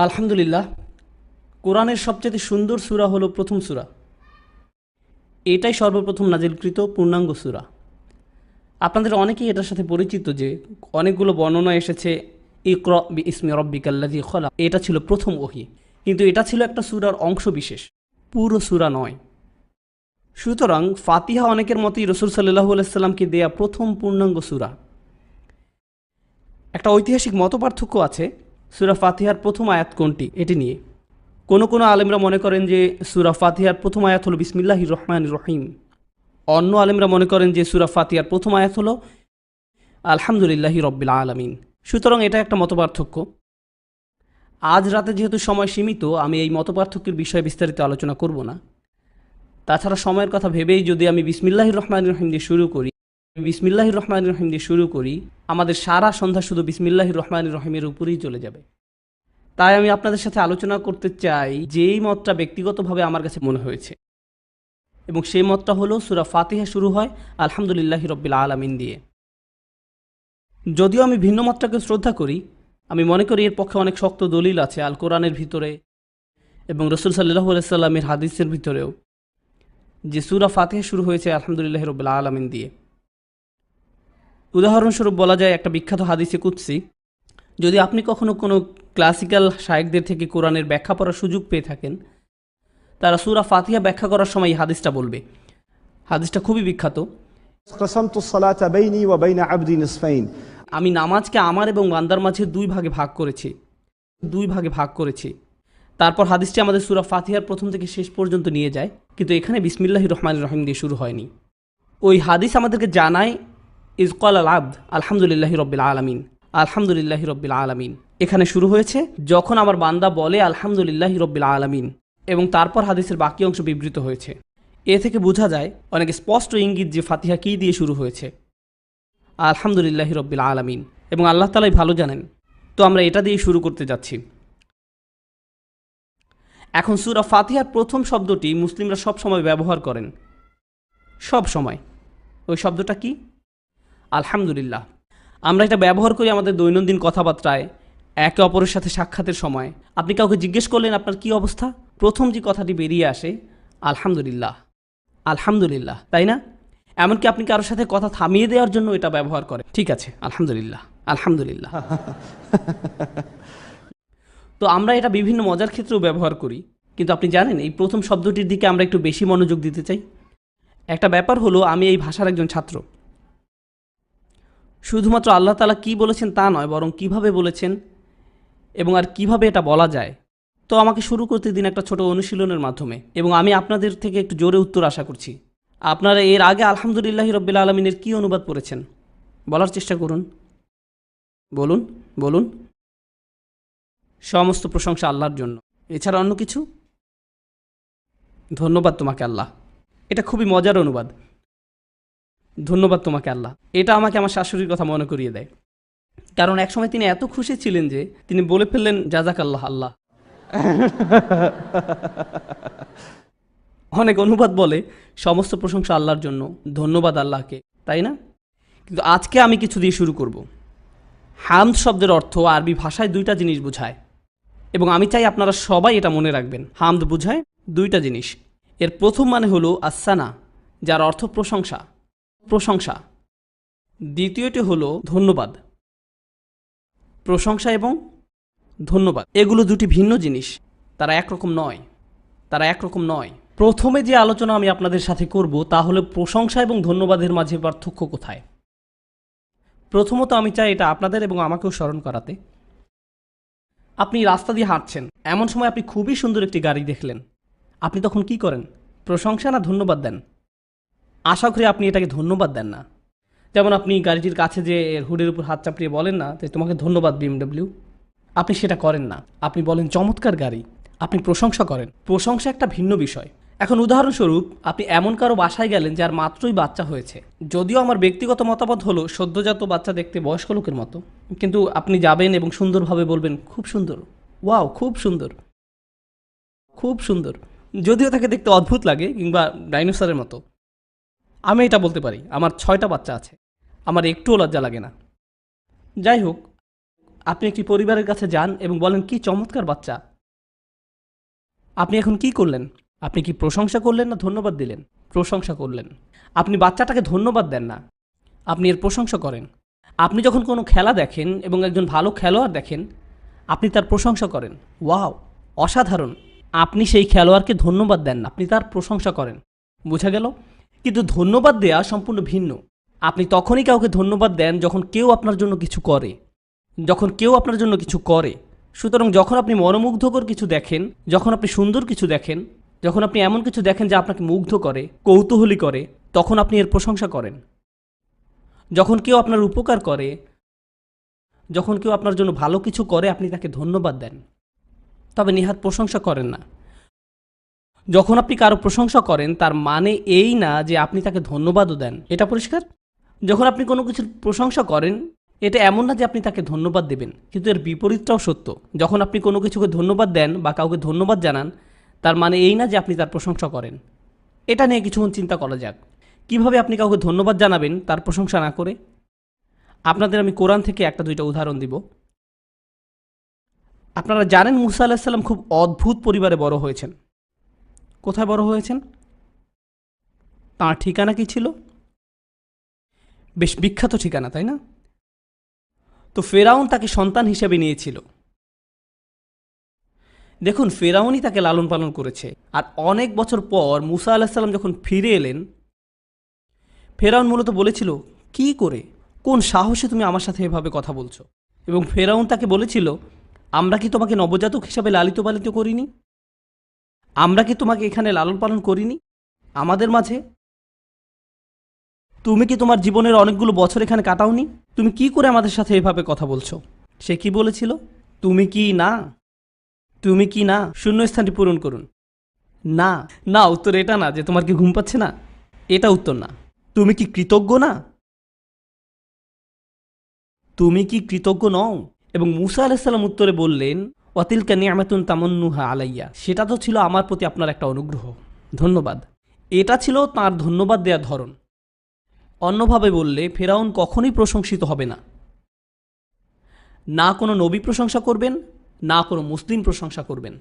আলহামদুলিল্লাহ। কোরআনের সবচেয়ে সুন্দর সূরা হলো প্রথম সূরা। এটাই সর্বপ্রথম নাজিলকৃত পূর্ণাঙ্গ সূরা। আপনাদের অনেকেই এটার সাথে পরিচিত যে অনেকগুলো বর্ণনা এসেছে ইকরা বিইসমি রাব্বিকাল্লাযী খলাক, এটা ছিল প্রথম ওহী, কিন্তু এটা ছিল একটা সূরার অংশ বিশেষ, পুরো সূরা নয়। সুতরাং ফাতিহা অনেকের মতেই রাসূল সাল্লাল্লাহু আলাইহি সাল্লামকে দেয়া প্রথম পূর্ণাঙ্গ সূরা। একটা ঐতিহাসিক মতপার্থক্য আছে সূরা ফাতিহার প্রথম আয়াত কোনটি এটি নিয়ে। কোনো আলেমরা মনে করেন যে সূরা ফাতিহার প্রথম আয়াত হলো বিসমিল্লাহির রহমানির রহিম। অন্য আলেমরা মনে করেন যে সূরা ফাতিহার প্রথম আয়াত হলো আলহামদুলিল্লাহি রব্বিল আলামিন। সুতরাং এটা একটা মতপার্থক্য। আজ রাতে যেহেতু সময় সীমিত, আমি এই মতপার্থক্যের বিষয়ে বিস্তারিত আলোচনা করব না। তাছাড়া সময়ের কথা ভেবেই যদি আমি বিসমিল্লাহির রহমানির রহিম দিয়ে শুরু করি, আমাদের সারা সন্ধ্যা শুধু বিসমিল্লাহির রহমানির রহিমের উপরেই চলে যাবে। তাই আমি আপনাদের সাথে আলোচনা করতে চাই যেই মতটা ব্যক্তিগতভাবে আমার কাছে মনে হয়েছে, এবং সেই মতটা হলো সূরা ফাতিহা শুরু হয় আলহামদুলিল্লাহি রব্বিল আলামিন দিয়ে। যদিও আমি ভিন্ন মতটাকে শ্রদ্ধা করি, আমি মনে করি এর পক্ষে অনেক শক্ত দলিল আছে আল কোরআনের ভিতরে এবং রাসূল সাল্লাল্লাহু আলাইহি সাল্লামের হাদিসের ভিতরেও, যে সূরা ফাতিহা শুরু হয়েছে আলহামদুলিল্লাহি রব্বিল আলামিন দিয়ে। উদাহরণস্বরূপ বলা যায় একটা বিখ্যাত হাদিসে কুদসি, যদি আপনি কখনো কোনো ক্লাসিক্যাল শায়েখদের থেকে কোরআনের ব্যাখ্যা পড়ার সুযোগ পেয়ে থাকেন, তারা সূরা ফাতিহা ব্যাখ্যা করার সময় এই হাদিসটা বলবে। হাদিসটা খুবই বিখ্যাত। قسمت الصلاة بيني وبين عبدي نصفين আমি নামাজকে আমার এবং বান্দার মাঝে দুই ভাগে ভাগ করেছি। তারপর হাদিসটি আমাদের সূরা ফাতিহার প্রথম থেকে শেষ পর্যন্ত নিয়ে যায়, কিন্তু এখানে বিসমিল্লাহির রহমানির রহিম দিয়ে শুরু হয়নি। ওই হাদিস আমাদেরকে জানায় ইজ ক্বাল আল আবদ আলহামদুলিল্লাহি রব্বিল আলামিন। এখানে শুরু হয়েছে যখন আমার বান্দা বলে আলহামদুলিল্লাহি রব্বিল আলামিন, এবং তারপর হাদিসের বাকি অংশ বিবৃত হয়েছে। এ থেকে বোঝা যায় অনেক স্পষ্ট ইঙ্গিত যে ফাতিহা কী দিয়ে শুরু হয়েছে, আলহামদুলিল্লাহি রব্বিল আলামিন, এবং আল্লাহ তাআলাই ভালো জানেন। তো আমরা এটা দিয়ে শুরু করতে যাচ্ছি। এখন সূরা ফাতিহার প্রথম শব্দটি মুসলিমরা সব সময় ব্যবহার করেন, সব সময়। ওই শব্দটা কি? আলহামদুলিল্লাহ। আমরা এটা ব্যবহার করি আমাদের দৈনন্দিন কথাবার্তায়, একে অপরের সাথে সাক্ষাতের সময়। আপনি কাউকে জিজ্ঞেস করলেন আপনার কি অবস্থা, প্রথম যে কথাটি বেরিয়ে আসে আলহামদুলিল্লাহ, আলহামদুলিল্লাহ, তাই না? এমনকি আপনি কারোর সাথে কথা থামিয়ে দেওয়ার জন্য এটা ব্যবহার করেন। ঠিক আছে, আলহামদুলিল্লাহ, আলহামদুলিল্লাহ। তো আমরা এটা বিভিন্ন মজার ক্ষেত্রেও ব্যবহার করি, কিন্তু আপনি জানেন এই প্রথম শব্দটির দিকে আমরা একটু বেশি মনোযোগ দিতে চাই। একটা ব্যাপার হলো, আমি এই ভাষার একজন ছাত্র। শুধুমাত্র আল্লাহ তাআলা কী বলেছেন তা নয়, বরং কিভাবে বলেছেন এবং আর কিভাবে এটা বলা যায়। তো আমাকে শুরু করতে দিন একটা ছোট অনুশীলনের মাধ্যমে, এবং আমি আপনাদের থেকে একটু জোরে উত্তর আশা করছি। আপনারা এর আগে আলহামদুলিল্লাহি রব্বিল আলামিনের কী অনুবাদ পড়েছেন বলার চেষ্টা করুন। বলুন বলুন। সমস্ত প্রশংসা আল্লাহর জন্য, এছাড়া অন্য কিছু? ধন্যবাদ তোমাকে আল্লাহ। এটা খুবই মজার অনুবাদ। ধন্যবাদ তোমাকে আল্লাহ। এটা আমাকে আমার শাশুড়ির কথা মনে করিয়ে দেয়, কারণ একসময় তিনি এত খুশি ছিলেন যে তিনি বলে ফেললেন জাযাক আল্লাহ আল্লাহ। অনেক অনুবাদ বলে সমস্ত প্রশংসা আল্লাহর জন্য, ধন্যবাদ আল্লাহকে, তাই না? কিন্তু আজকে আমি কিছু দিয়ে শুরু করব। হামদ শব্দের অর্থ আরবি ভাষায় দুইটা জিনিস বোঝায়, এবং আমি চাই আপনারা সবাই এটা মনে রাখবেন। হামদ বোঝায় দুইটা জিনিস। এর প্রথম মানে হলো আসসানা, যার অর্থ প্রশংসা, প্রশংসা। দ্বিতীয়টি হলো ধন্যবাদ। প্রশংসা এবং ধন্যবাদ এগুলো দুটি ভিন্ন জিনিস, তারা একরকম নয়। প্রথমে যে আলোচনা আমি আপনাদের সাথে করব তা হলো প্রশংসা এবং ধন্যবাদের মাঝে পার্থক্য কোথায়। প্রথমত আমি চাই এটা আপনাদের এবং আমাকেও স্মরণ করাতে। আপনি রাস্তা দিয়ে হাঁটছেন, এমন সময় আপনি খুবই সুন্দর একটি গাড়ি দেখলেন, আপনি তখন কি করেন? প্রশংসা না ধন্যবাদ দেন? আশা করি আপনি এটাকে ধন্যবাদ দেন না। যেমন আপনি গাড়িটির কাছে যে হুডের উপর হাত চাপড়িয়ে বলেন না যে তোমাকে ধন্যবাদ BMW, আপনি সেটা করেন না। আপনি বলেন চমৎকার গাড়ি, আপনি প্রশংসা করেন। প্রশংসা একটা ভিন্ন বিষয়। এখন উদাহরণস্বরূপ, আপনি এমন কারো বাসায় গেলেন যার মাত্রই বাচ্চা হয়েছে। যদিও আমার ব্যক্তিগত মতামত হলো সদ্যজাত বাচ্চা দেখতে বয়স্ক লোকের মতো, কিন্তু আপনি যাবেন এবং সুন্দরভাবে বলবেন খুব সুন্দর, ওয়াও খুব সুন্দর, খুব সুন্দর। যদিও তাকে দেখতে অদ্ভুত লাগে কিংবা ডাইনোসরের মতো। আমি এটা বলতে পারি, আমার 6টা বাচ্চা আছে, আমার একটুও লজ্জা লাগে না। যাই হোক, আপনি একটি পরিবারের কাছে যান এবং বলেন, কি চমৎকার বাচ্চা। আপনি এখন কি করলেন? আপনি কি প্রশংসা করলেন না ধন্যবাদ দিলেন? প্রশংসা করলেন। আপনি বাচ্চাটাকে ধন্যবাদ দেন না, আপনি এর প্রশংসা করেন। আপনি যখন কোনো খেলা দেখেন এবং একজন ভালো খেলোয়াড় দেখেন, আপনি তার প্রশংসা করেন, ওয়াও অসাধারণ। আপনি সেই খেলোয়াড়কে ধন্যবাদ দেন না, আপনি তার প্রশংসা করেন। বোঝা গেল? কিন্তু ধন্যবাদ দেওয়া সম্পূর্ণ ভিন্ন। আপনি তখনই কাউকে ধন্যবাদ দেন যখন কেউ আপনার জন্য কিছু করে, যখন কেউ আপনার জন্য কিছু করে। সুতরাং যখন আপনি মনোমুগ্ধকর কিছু দেখেন, যখন আপনি সুন্দর কিছু দেখেন, যখন আপনি এমন কিছু দেখেন যা আপনাকে মুগ্ধ করে, কৌতূহলী করে, তখন আপনি এর প্রশংসা করেন। যখন কেউ আপনার উপকার করে, যখন কেউ আপনার জন্য ভালো কিছু করে, আপনি তাকে ধন্যবাদ দেন, তবে নেহাত প্রশংসা করেন না। যখন আপনি কারো প্রশংসা করেন তার মানে এই না যে আপনি তাকে ধন্যবাদও দেন। এটা পরিষ্কার? যখন আপনি কোনো কিছুর প্রশংসা করেন, এটা এমন না যে আপনি তাকে ধন্যবাদ দেবেন, কিন্তু এর বিপরীতটাও সত্য। যখন আপনি কোনো কিছুকে ধন্যবাদ দেন বা কাউকে ধন্যবাদ জানান, তার মানে এই না যে আপনি তার প্রশংসা করেন। এটা নিয়ে কিছুক্ষণ চিন্তা করা যাক। কিভাবে আপনি কাউকে ধন্যবাদ জানাবেন তার প্রশংসা না করে? আপনাদের আমি কোরআন থেকে একটা দুইটা উদাহরণ দিব। আপনারা জানেন মুসা আলাহিসাল্লাম খুব অদ্ভুত পরিবারে বড় হয়েছেন। কোথায় বড় হয়েছেন? তাঁর ঠিকানা কি ছিল? বেশ বিখ্যাত ঠিকানা, তাই না? তো ফেরাউন তাকে সন্তান হিসেবে নিয়েছিল। দেখুন, ফেরাউনই তাকে লালন পালন করেছে। আর অনেক বছর পর মুসা আলাহিসাল্লাম যখন ফিরে এলেন, ফেরাউন মূলত বলেছিল, কি করে, কোন সাহসে তুমি আমার সাথে এভাবে কথা বলছো? এবং ফেরাউন তাকে বলেছিল, আমরা কি তোমাকে নবজাতক হিসাবে লালিত পালিত করিনি? আমরা কি তোমাকে এখানে লালন পালন করিনি আমাদের মাঝে? তুমি কি তোমার জীবনের অনেকগুলো বছর এখানে কাটাওনি? তুমি কি করে আমাদের সাথে এভাবে কথা বলছো? সে কি বলেছিল? তুমি কি না, তুমি কি না, শূন্যস্থানটি পূরণ করুন। না, না উত্তর এটা না যে তোমার কি ঘুম পাচ্ছে না, এটা উত্তর না। তুমি কি কৃতজ্ঞ না? তুমি কি কৃতজ্ঞ নও? এবং মুসা আলাইসাল্লাম উত্তরে বললেন, ওয়াতিলকা নিয়ামাতুন তামান্নুহা আলাইয়া, সেটা তো ছিল আমার প্রতি আপনার একটা অনুগ্রহ, ধন্যবাদ। এটা ছিল তার ধন্যবাদ দেওয়ার ধরন। অন্যভাবে বললে ফেরাউন কখনোই প্রশংসিত হবে না। না কোনো নবী প্রশংসা করবেন, না কোনো মুসলিম প্রশংসা করবেন।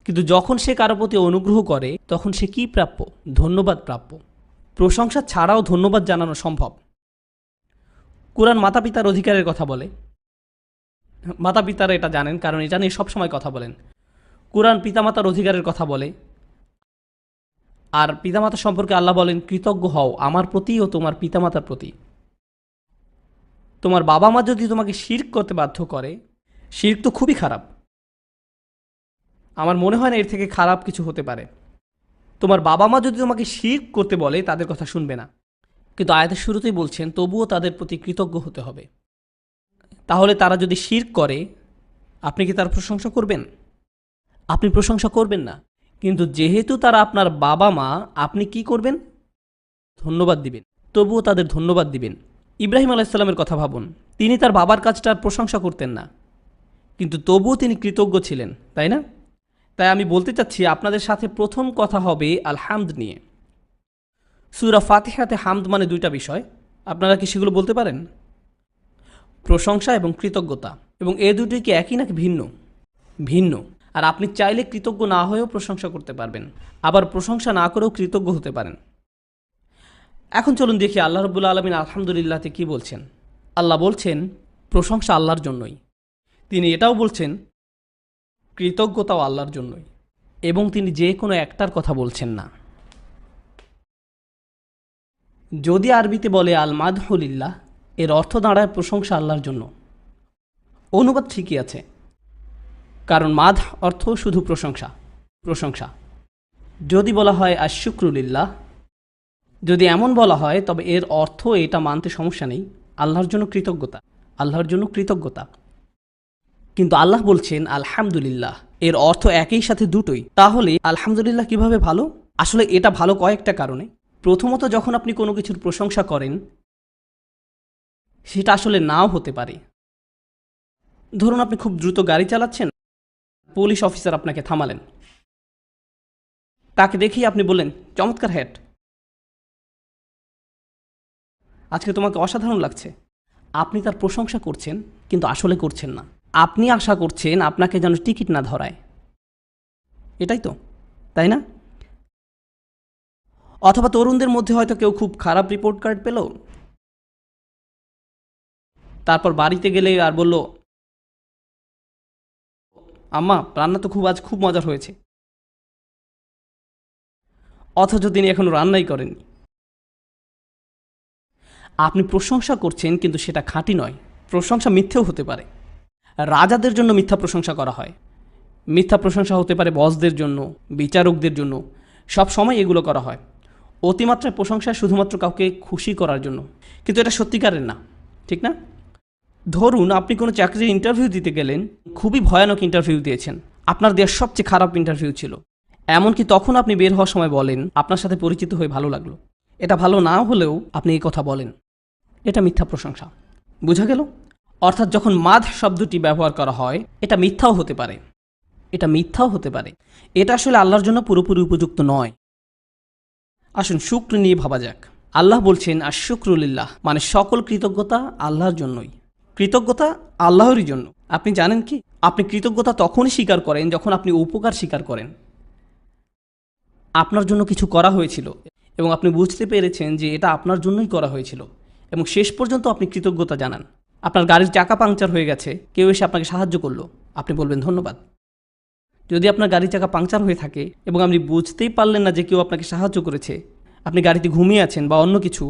কিন্তু যখন সে কারো প্রতি অনুগ্রহ করে, তখন সে কি প্রাপ্য? ধন্যবাদ প্রাপ্য। প্রশংসা ছাড়াও ধন্যবাদ জানানো সম্ভব। কোরআন মাতা পিতার অধিকারের কথা বলে। মাতা পিতারা এটা জানেন, কারণ এটা নিয়ে সবসময় কথা বলেন। কোরআন পিতামাতার অধিকারের কথা বলে। আর পিতামাতা সম্পর্কে আল্লাহ বলেন, কৃতজ্ঞ হও আমার প্রতি ও তোমার পিতামাতার প্রতি। তোমার বাবা মা যদি তোমাকে শিরক করতে বাধ্য করে, শিরক তো খুবই খারাপ, আমার মনে হয় না এর থেকে খারাপ কিছু হতে পারে। তোমার বাবা মা যদি তোমাকে শিরক করতে বলে, তাদের কথা শুনবে না। কিন্তু আয়াতের শুরুতেই বলছেন, তবুও তাদের প্রতি কৃতজ্ঞ হতে হবে। তাহলে তারা যদি শিরক করে, আপনি কি তার প্রশংসা করবেন? আপনি প্রশংসা করবেন না। কিন্তু যেহেতু তারা আপনার বাবা মা, আপনি কি করবেন? ধন্যবাদ দিবেন। তবুও তাদের ধন্যবাদ দিবেন। ইব্রাহিম আলাইসাল্লামের কথা ভাবুন। তিনি তার বাবার কাজটার প্রশংসা করতেন না, কিন্তু তবুও তিনি কৃতজ্ঞ ছিলেন, তাই না? তাই আমি বলতে চাচ্ছি, আপনাদের সাথে প্রথম কথা হবে আল হামদ নিয়ে। সূরা ফাতিহাতে হামদ মানে দুইটা বিষয়। আপনারা কি সেগুলো বলতে পারেন? প্রশংসা এবং কৃতজ্ঞতা। এবং এ দুটি কি একই নাকি ভিন্ন? ভিন্ন। আর আপনি চাইলে কৃতজ্ঞ না হয়েও প্রশংসা করতে পারবেন, আবার প্রশংসা না করেও কৃতজ্ঞ হতে পারেন। এখন চলুন দেখি আল্লাহ রাব্বুল আলামিন আলহামদুলিল্লাহতে কি বলছেন। আল্লাহ বলছেন, প্রশংসা আল্লাহর জন্যই। তিনি এটাও বলছেন, কৃতজ্ঞতাও আল্লাহর জন্যই। এবং তিনি যে কোনো একটার কথা বলছেন না। যদি আরবিতে বলে আল মাদহুলিল্লাহ, এর অর্থ দাঁড়ায় প্রশংসা আল্লাহর জন্য। অনুবাদ ঠিকই আছে, কারণ মাদ অর্থ শুধু প্রশংসা, প্রশংসা। যদি বলা হয় আশ-শুকরুলিল্লাহ, যদি এমন বলা হয়, তবে এর অর্থ এটা মানতে সমস্যা নেই, আল্লাহর জন্য কৃতজ্ঞতা, আল্লাহর জন্য কৃতজ্ঞতা। কিন্তু আল্লাহ বলছেন আলহামদুলিল্লাহ, এর অর্থ একই সাথে দুটোই। তাহলে আলহামদুলিল্লাহ কিভাবে ভালো? আসলে এটা ভালো কয়েকটা কারণে। প্রথমত, যখন আপনি কোনো কিছুর প্রশংসা করেন, সেটা আসলে নাও হতে পারে। ধরুন আপনি খুব দ্রুত গাড়ি চালাচ্ছেন, পুলিশ অফিসার আপনাকে থামালেন। তাকে দেখেই আপনি বললেন, চমৎকার হ্যাট, আজকে তোমাকে অসাধারণ লাগছে। আপনি তার প্রশংসা করছেন, কিন্তু আসলে করছেন না। আপনি আশা করছেন আপনাকে যেন টিকিট না ধরায়, এটাই তো, তাই না? অথবা তরুণদের মধ্যে হয়তো কেউ খুব খারাপ রিপোর্ট কার্ড পেল, তারপর বাড়িতে গেলে আর বলল, আম্মা রান্না তো আজ খুব মজার হয়েছে, অথচ তিনি এখনো রান্নাই করেননি। আপনি প্রশংসা করছেন কিন্তু সেটা খাঁটি নয়। প্রশংসা মিথ্যেও হতে পারে। রাজাদের জন্য মিথ্যা প্রশংসা করা হয়, মিথ্যা প্রশংসা হতে পারে বসদের জন্য, বিচারকদের জন্য, সব সময় এগুলো করা হয়। অতিমাত্রায় প্রশংসা শুধুমাত্র কাউকে খুশি করার জন্য, কিন্তু এটা সত্যিকারের না, ঠিক না? ধরুন আপনি কোনো চাকরির ইন্টারভিউ দিতে গেলেন, খুবই ভয়ানক ইন্টারভিউ দিয়েছেন, আপনার দেওয়ার সবচেয়ে খারাপ ইন্টারভিউ ছিল, এমনকি তখন আপনি বের হওয়ার সময় বলেন আপনার সাথে পরিচিত হয়ে ভালো লাগলো। এটা ভালো না হলেও আপনি এই কথা বলেন, এটা মিথ্যা প্রশংসা। বোঝা গেল? অর্থাৎ যখন মাদ শব্দটি ব্যবহার করা হয়, এটা মিথ্যাও হতে পারে, এটা মিথ্যাও হতে পারে, এটা আসলে আল্লাহর জন্য পুরোপুরি উপযুক্ত নয়। আসুন শুক্র নিয়ে ভাবা যাক। আল্লাহ বলছেন আশ-শুকরুলিল্লাহ, মানে সকল কৃতজ্ঞতা আল্লাহর জন্যই। কৃতজ্ঞতা আল্লাহরই জন্য। আপনি জানেন কি, আপনি কৃতজ্ঞতা তখনই স্বীকার করেন যখন আপনি উপকার স্বীকার করেন। আপনার জন্য কিছু করা হয়েছিল এবং আপনি বুঝতে পেরেছেন যে এটা আপনার জন্যই করা হয়েছিল, এবং শেষ পর্যন্ত আপনি কৃতজ্ঞতা জানান। আপনার গাড়ির চাকা পাংচার হয়ে গেছে, কেউ এসে আপনাকে সাহায্য করলো, আপনি বলবেন ধন্যবাদ। যদি আপনার গাড়ির চাকা পাংচার হয়ে থাকে এবং আপনি বুঝতেই পারলেন না যে কেউ আপনাকে সাহায্য করেছে, আপনি গাড়িতে ঘুমিয়ে আছেন বা অন্য কিছু,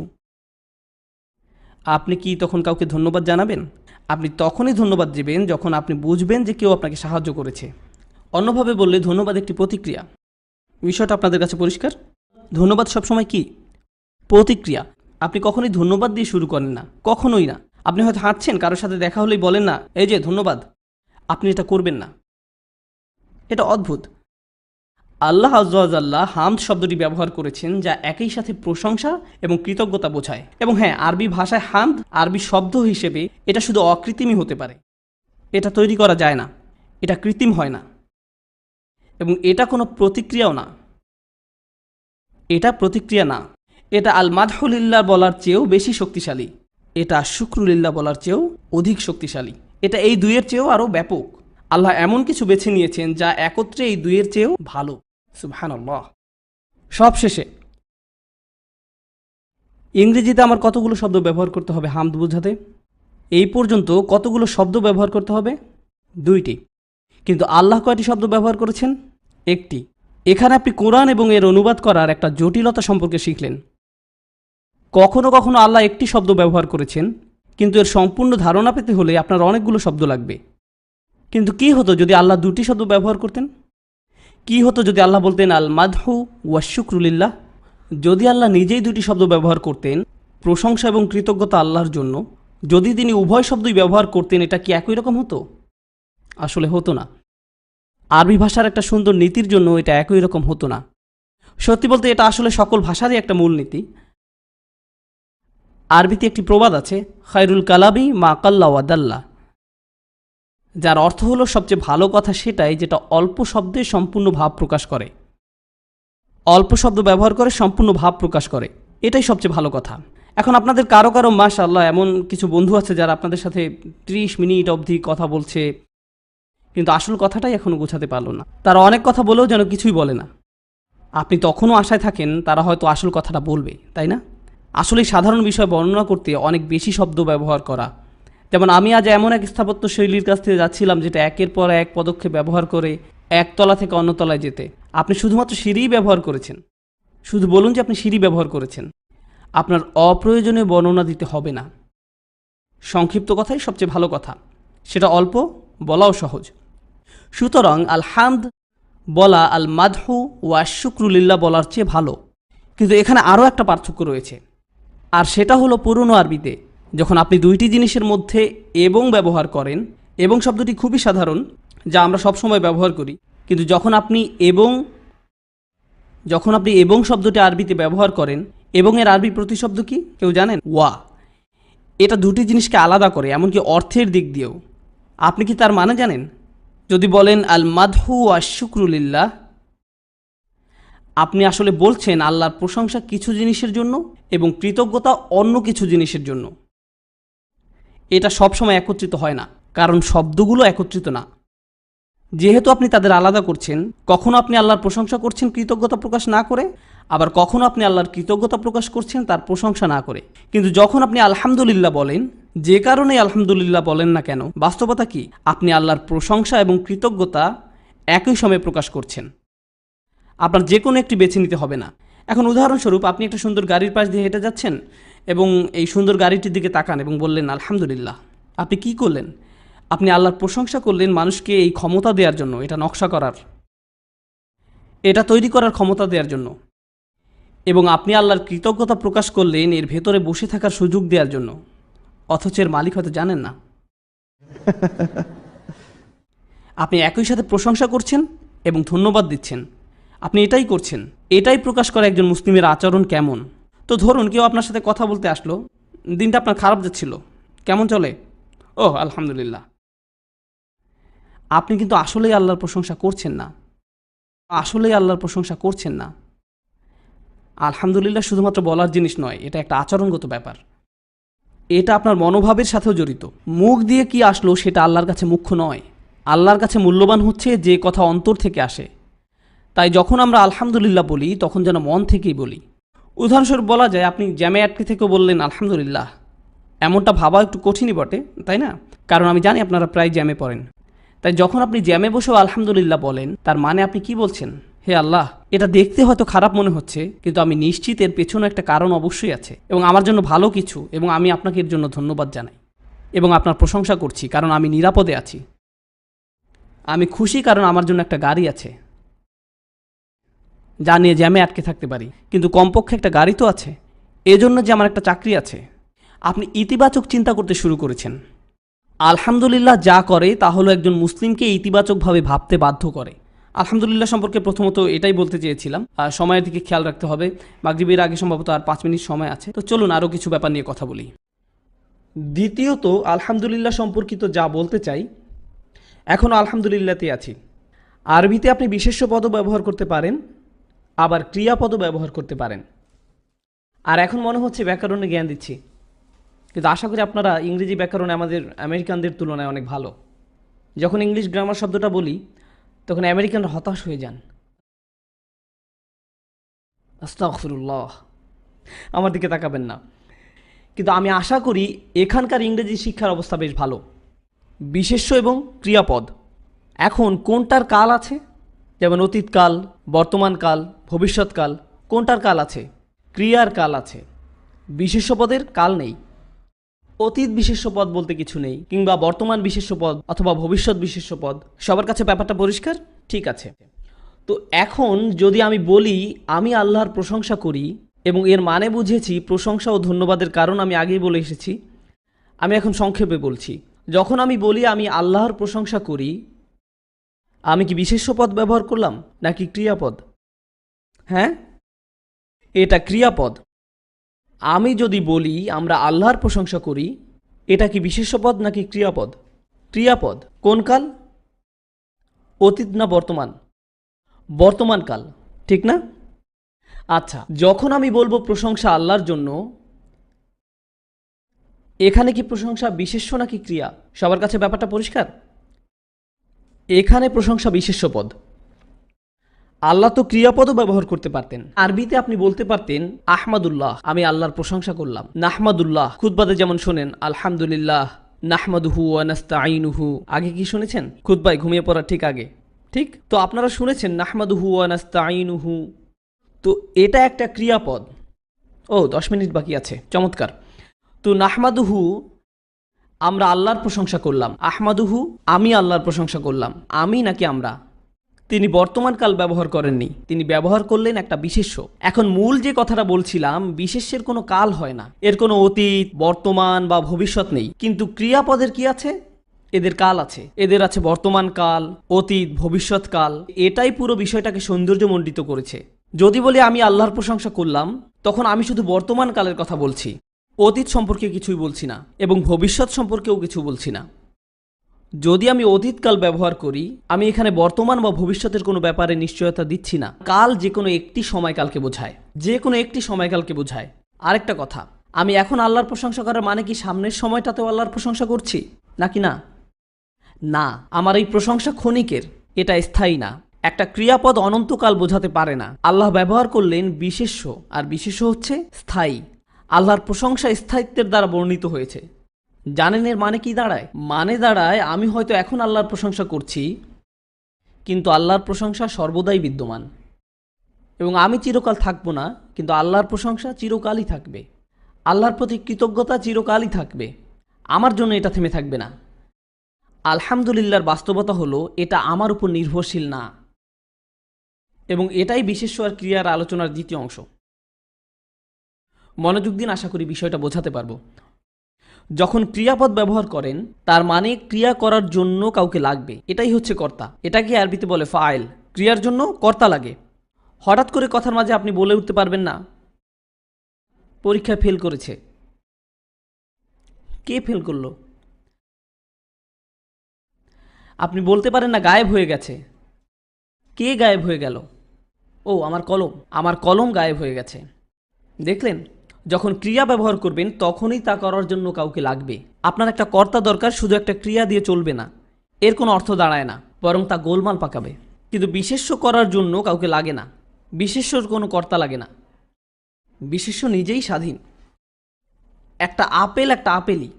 আপনি কি তখন কাউকে ধন্যবাদ জানাবেন? আপনি তখনই ধন্যবাদ দেবেন যখন আপনি বুঝবেন যে কেউ আপনাকে সাহায্য করেছে। অন্যভাবে বললে ধন্যবাদ একটি প্রতিক্রিয়া। বিষয়টা আপনাদের কাছে পরিষ্কার? ধন্যবাদ সবসময় কি? প্রতিক্রিয়া। আপনি কখনোই ধন্যবাদ দিয়ে শুরু করেন না, কখনোই না। আপনি হয়তো হাঁটছেন, কারোর সাথে দেখা হলেই বলেন না এই যে ধন্যবাদ। আপনি এটা করবেন না, এটা অদ্ভুত। আল্লাহ আয্যা ওয়া জাল্লা হামদ শব্দটি ব্যবহার করেছেন, যা একই সাথে প্রশংসা এবং কৃতজ্ঞতা বোঝায়। এবং হ্যাঁ, আরবি ভাষায় হামদ আরবি শব্দ হিসেবে এটা শুধু অকৃত্রিমই হতে পারে, এটা তৈরি করা যায় না, এটা কৃত্রিম হয় না, এবং এটা কোনো প্রতিক্রিয়াও না, এটা প্রতিক্রিয়া না। এটা আল মাদহুলিল্লাহ বলার চেয়েও বেশি শক্তিশালী, এটা শুকরুলিল্লাহ বলার চেয়েও অধিক শক্তিশালী, এটা এই দুইয়ের চেয়েও আরও ব্যাপক। আল্লাহ এমন কিছু বেছে নিয়েছেন যা একত্রে এই দুইয়ের চেয়েও ভালো। সুবহানাল্লাহ। সবশেষে ইংরেজিতে আমার কতগুলো শব্দ ব্যবহার করতে হবে হামদ বোঝাতে? এই পর্যন্ত কতগুলো শব্দ ব্যবহার করতে হবে? 2টি। কিন্তু আল্লাহ কয়টি শব্দ ব্যবহার করেছেন? 1টি। এখানে আপনি কোরআন এবং এর অনুবাদ করার একটা জটিলতা সম্পর্কে শিখলেন। কখনো কখনো আল্লাহ একটি শব্দ ব্যবহার করেছেন, কিন্তু এর সম্পূর্ণ ধারণা পেতে হলে আপনার অনেকগুলো শব্দ লাগবে। কিন্তু কি হতো যদি আল্লাহ 2টি শব্দ ব্যবহার করতেন? কি হতো যদি আল্লাহ বলতেন আল মাদহু ওয়া শুকরুলিল্লাহ? যদি আল্লাহ নিজেই 2টি শব্দ ব্যবহার করতেন, প্রশংসা এবং কৃতজ্ঞতা আল্লাহর জন্য, যদি তিনি উভয় শব্দই ব্যবহার করতেন, এটা কি একই রকম হতো? আসলে হতো না। আরবি ভাষার একটা সুন্দর নীতির জন্য এটা একই রকম হতো না। সত্যি বলতে এটা আসলে সকল ভাষারই একটা মূলনীতি। আরবিতে একটি প্রবাদ আছে, খায়রুল কালামি মা কাল্লা ওয়া দাল্লা, যার অর্থ হলো সবচেয়ে ভালো কথা সেটাই যেটা অল্প শব্দে সম্পূর্ণ ভাব প্রকাশ করে। অল্প শব্দ ব্যবহার করে সম্পূর্ণ ভাব প্রকাশ করে, এটাই সবচেয়ে ভালো কথা। এখন আপনাদের কারো কারো মাশাআল্লাহ এমন কিছু বন্ধু আছে যারা আপনাদের সাথে 30 মিনিট অবধি কথা বলছে, কিন্তু আসল কথাটাই এখনও গোছাতে পারলো না। তারা অনেক কথা বলেও যেন কিছুই বলে না। আপনি তখনও আশায় থাকেন তারা হয়তো আসল কথাটা বলবে, তাই না? আসলে সাধারণ বিষয় বর্ণনা করতে অনেক বেশি শব্দ ব্যবহার করা। যেমন আমি আজ এমন এক স্থাপত্য শৈলীর কাছ থেকে যাচ্ছিলাম যেটা একের পর এক পদক্ষেপ ব্যবহার করে এক তলা থেকে অন্য তলায় যেতে। আপনি শুধুমাত্র সিঁড়িই ব্যবহার করেছেন, শুধু বলুন যে আপনি সিঁড়ি ব্যবহার করেছেন। আপনার অপ্রয়োজনীয় বর্ণনা দিতে হবে না। সংক্ষিপ্ত কথাই সবচেয়ে ভালো কথা, সেটা অল্প, বলাও সহজ। সুতরাং আল হামদ বলা আল মাদহু ওয়া শুকরুলিল্লাহ বলার চেয়ে ভালো। কিন্তু এখানে আরও একটা পার্থক্য রয়েছে, আর সেটা হলো পুরনো আরবিতে যখন আপনি 2টি জিনিসের মধ্যে এবং ব্যবহার করেন, এবং শব্দটি খুবই সাধারণ যা আমরা সবসময় ব্যবহার করি, কিন্তু যখন আপনি এবং শব্দটি আরবিতে ব্যবহার করেন, এবং এর আরবি প্রতিশব্দ কি কেউ জানেন? ওয়া। এটা 2টি জিনিসকে আলাদা করে, এমনকি অর্থের দিক দিয়েও। আপনি কি তার মানে জানেন? যদি বলেন আল মাদহু ওয়া শুকরুলিল্লাহ, আপনি আসলে বলছেন আল্লাহর প্রশংসা কিছু জিনিসের জন্য এবং কৃতজ্ঞতা অন্য কিছু জিনিসের জন্য। এটা সবসময় একত্রিত হয় না। কারণ শব্দগুলো একত্রিত না। যেহেতু আপনি তাদের আলাদা করছেন, কখনো আপনি আল্লাহর প্রশংসা করছেন কৃতজ্ঞতা প্রকাশ না করে, আবার কখনো আপনি আল্লাহর কৃতজ্ঞতা প্রকাশ করছেন তার প্রশংসা না করে। কিন্তু যখন আপনি আলহামদুলিল্লাহ বলেন, যে কারণেই আলহামদুলিল্লাহ বলেন না কেন, বাস্তবতা কি? আপনি আল্লাহর প্রশংসা এবং কৃতজ্ঞতা একই সময়ে প্রকাশ করছেন। আপনার যে কোনো একটি বেছে নিতে হবে না। এখন উদাহরণস্বরূপ, আপনি একটা সুন্দর গাড়ির পাশ দিয়ে হেঁটে যাচ্ছেন এবং এই সুন্দর গাড়িটির দিকে তাকান এবং বললেন আলহামদুলিল্লাহ। আপনি কি করলেন? আপনি আল্লাহর প্রশংসা করলেন মানুষকে এই ক্ষমতা দেওয়ার জন্য, এটা নকশা করার, এটা তৈরি করার ক্ষমতা দেওয়ার জন্য। এবং আপনি আল্লাহর কৃতজ্ঞতা প্রকাশ করলেন এর ভেতরে বসে থাকার সুযোগ দেওয়ার জন্য, অথচ এর মালিক হয়তো জানেন না। আপনি একই সাথে প্রশংসা করছেন এবং ধন্যবাদ দিচ্ছেন। আপনি এটাই করছেন। এটাই প্রকাশ করে একজন মুসলিমের আচরণ কেমন। তো ধরুন কেউ আপনার সাথে কথা বলতে আসলো, দিনটা আপনার খারাপ যাচ্ছিল, কেমন চলে? ও আলহামদুলিল্লাহ। আপনি কিন্তু আসলেই আল্লাহর প্রশংসা করছেন না, আসলেই আল্লাহর প্রশংসা করছেন না। আলহামদুলিল্লাহ শুধুমাত্র বলার জিনিস নয়, এটা একটা আচরণগত ব্যাপার। এটা আপনার মনোভাবের সাথেও জড়িত। মুখ দিয়ে কি আসলো সেটা আল্লাহর কাছে মুখ্য নয়। আল্লাহর কাছে মূল্যবান হচ্ছে যে কথা অন্তর থেকে আসে। তাই যখন আমরা আলহামদুলিল্লাহ বলি তখন যেন মন থেকেই বলি। উদাহরণস্বরূপ বলা যায়, আপনি জ্যামে আটকে থেকেও বললেন আলহামদুলিল্লাহ। এমনটা ভাবা একটু কঠিনই বটে, তাই না? কারণ আমি জানি আপনারা প্রায় জ্যামে পড়েন। তাই যখন আপনি জ্যামে বসেও আলহামদুলিল্লাহ বলেন, তার মানে আপনি কি বলছেন? হে আল্লাহ, এটা দেখতে হয়তো খারাপ মনে হচ্ছে, কিন্তু আমি নিশ্চিত এর পেছনে একটা কারণ অবশ্যই আছে এবং আমার জন্য ভালো কিছু, এবং আমি আপনাকে এর জন্য ধন্যবাদ জানাই এবং আপনার প্রশংসা করছি কারণ আমি নিরাপদে আছি। আমি খুশি কারণ আমার জন্য একটা গাড়ি আছে যা নিয়ে জ্যামে আটকে থাকতে পারি, কিন্তু কমপক্ষে একটা গাড়ি তো আছে। এজন্য যে আমার একটা চাকরি আছে। আপনি ইতিবাচক চিন্তা করতে শুরু করেছেন। আলহামদুলিল্লাহ যা করে তা হলো একজন মুসলিমকে ইতিবাচকভাবে ভাবতে বাধ্য করে। আলহামদুলিল্লাহ সম্পর্কে প্রথমত এটাই বলতে চেয়েছিলাম। আর সময়ের দিকে খেয়াল রাখতে হবে, মাগরিবের আগে সম্ভবত আর 5 মিনিট সময় আছে। তো চলুন আরও কিছু ব্যাপার নিয়ে কথা বলি। দ্বিতীয়ত, আলহামদুলিল্লাহ সম্পর্কিত যা বলতে চাই, এখনও আলহামদুলিল্লাহতে আছি। আরবিতে আপনি বিশেষ্য পদও ব্যবহার করতে পারেন, আবার ক্রিয়াপদও ব্যবহার করতে পারেন। আর এখন মনে হচ্ছে ব্যাকরণে জ্ঞান দিচ্ছি, কিন্তু আশা করি আপনারা ইংরেজি ব্যাকরণে আমাদের আমেরিকানদের তুলনায় অনেক ভালো। যখন ইংলিশ গ্রামার শব্দটা বলি তখন আমেরিকানরা হতাশ হয়ে যান। আস্তাগফিরুল্লাহ, আমার দিকে তাকাবেন না। কিন্তু আমি আশা করি এখানকার ইংরেজি শিক্ষার অবস্থা বেশ ভালো। বিশেষ্য এবং ক্রিয়াপদ, এখন কোনটার কাল আছে? যেমন অতীতকাল, বর্তমানকাল, ভবিষ্যৎকাল। কোনটার কাল আছে? ক্রিয়ার কাল আছে, বিশেষ্য পদের কাল নেই। অতীত বিশেষ্য পদ বলতে কিছু নেই, কিংবা বর্তমান বিশেষ্য পদ অথবা ভবিষ্যৎ বিশেষ্য পদ। সবার কাছে ব্যাপারটা পরিষ্কার? ঠিক আছে। তো এখন যদি আমি বলি আমি আল্লাহর প্রশংসা করি, এবং এর মানে বুঝেছি প্রশংসা ও ধন্যবাদের কারণ আমি আগেই বলে এসেছি, আমি এখন সংক্ষেপে বলছি। যখন আমি বলি আমি আল্লাহর প্রশংসা করি, আমি কি বিশেষ্য পদ ব্যবহার করলাম নাকি ক্রিয়াপদ? হ্যাঁ, এটা ক্রিয়াপদ। আমি যদি বলি আমরা আল্লাহর প্রশংসা করি, এটা কি বিশেষ্য পদ নাকি ক্রিয়াপদ? ক্রিয়াপদ। কোন কাল? অতীত না বর্তমান? বর্তমানকাল, ঠিক না? আচ্ছা, যখন আমি বলবো প্রশংসা আল্লাহর জন্য, এখানে কি প্রশংসা বিশেষ্য নাকি ক্রিয়া? সবার কাছে ব্যাপারটা পরিষ্কার? এখানে প্রশংসা বিশেষ্য পদ। আল্লাহ তো ক্রিয়াপদও ব্যবহার করতে পারতেন। আরবিতে আপনি বলতে পারতেন আহমাদুল্লাহ, আমি আল্লাহর প্রশংসা করলাম। নাহমাদুল্লাহ, খুতবাতে যেমন শোনেন আলহামদুলিল্লাহ নাহমাদুহু ওয়া নাস্তাঈনুহু। আগে কি শুনেছেন? খুতবায় ঘুমিয়ে পড়ার ঠিক আগে, ঠিক তো আপনারা শুনেছেন নাহমাদুহু ওয়া নাস্তাঈনুহু। তো এটা একটা ক্রিয়াপদ। ও 10 মিনিট বাকি আছে, চমৎকার। তো নাহমাদুহু, আমরা আল্লাহর প্রশংসা করলাম। আহমাদুহু, আমি আল্লাহর প্রশংসা করলাম। আমি নাকি আমরা? তিনি বর্তমানকাল ব্যবহার করেননি, তিনি ব্যবহার করলেন একটা বিশেষ্য। এখন মূল যে কথাটা বলছিলাম, বিশেষ্যের কোনো কাল হয় না, এর কোনো অতীত, বর্তমান বা ভবিষ্যৎ নেই। কিন্তু ক্রিয়াপদের কি আছে? এদের কাল আছে। এদের আছে বর্তমান কাল, অতীত, ভবিষ্যৎকাল। এটাই পুরো বিষয়টাকে সৌন্দর্যমণ্ডিত করেছে। যদি বলি আমি আল্লাহর প্রশংসা করলাম, তখন আমি শুধু বর্তমান কালের কথা বলছি, অতীত সম্পর্কে কিছুই বলছি না এবং ভবিষ্যৎ সম্পর্কেও কিছু বলছি না। যদি আমি অতীতকাল ব্যবহার করি, আমি এখানে বর্তমান বা ভবিষ্যতের কোনো ব্যাপারে নিশ্চয়তা দিচ্ছি না। কাল যে কোনো একটি সময়কালকে বোঝায়, যে কোনো একটি সময়কালকে বোঝায়। আরেকটা কথা, আমি এখন আল্লাহর প্রশংসা করার মানে কি সামনের সময়টাতেও আল্লাহর প্রশংসা করছি নাকি না? না, আমার এই প্রশংসা ক্ষণিকের, এটা স্থায়ী না। একটা ক্রিয়াপদ অনন্তকাল বোঝাতে পারে না। আল্লাহ ব্যবহার করলেন বিশেষ্য, আর বিশেষ্য হচ্ছে স্থায়ী। আল্লাহর প্রশংসা স্থায়িত্বের দ্বারা বর্ণিত হয়েছে। জানেন এর মানে কি দাঁড়ায়? মানে দাঁড়ায় আমি হয়তো এখন আল্লাহর প্রশংসা করছি, কিন্তু আল্লাহর প্রশংসা সর্বদাই বিদ্যমান। এবং আমি চিরকাল থাকবো না, কিন্তু আল্লাহর প্রশংসা চিরকালই থাকবে। আল্লাহর প্রতি কৃতজ্ঞতা চিরকালই থাকবে। আমার জন্য এটা থেমে থাকবে না। আলহামদুলিল্লাহর বাস্তবতা হলো এটা আমার উপর নির্ভরশীল না। এবং এটাই বিশেষ্য আর ক্রিয়ার আলোচনার দ্বিতীয় অংশ। মনোযোগ দিন, আশা করি বিষয়টা বোঝাতে পারবো। যখন ক্রিয়াপদ ব্যবহার করেন তার মানে ক্রিয়া করার জন্য কাউকে লাগবে, এটাই হচ্ছে কর্তা। এটাকে আরবিতে বলে ফাইল। ক্রিয়ার জন্য কর্তা লাগে। হঠাৎ করে কথার মাঝে আপনি বলে উঠতে পারবেন না পরীক্ষায় ফেল করেছে। কে ফেল করলো? আপনি বলতে পারেন না গায়েব হয়ে গেছে। কে গায়েব হয়ে গেল? ও, আমার কলম গায়েব হয়ে গেছে। দেখলেন, যখন ক্রিয়া ব্যবহার করবেন তখনই তা করার জন্য কাউকে লাগবে। আপনার একটা কর্তা দরকার, শুধু একটা ক্রিয়া দিয়ে চলবে না। এর কোনো অর্থ দাঁড়ায় না, বরং তা গোলমাল পাকাবে। কিন্তু বিশেষ্য করার জন্য কাউকে লাগে না। বিশেষ্যর কোনো কর্তা লাগে না। বিশেষ্য নিজেই স্বাধীন। একটা আপেল একটা আপেলই।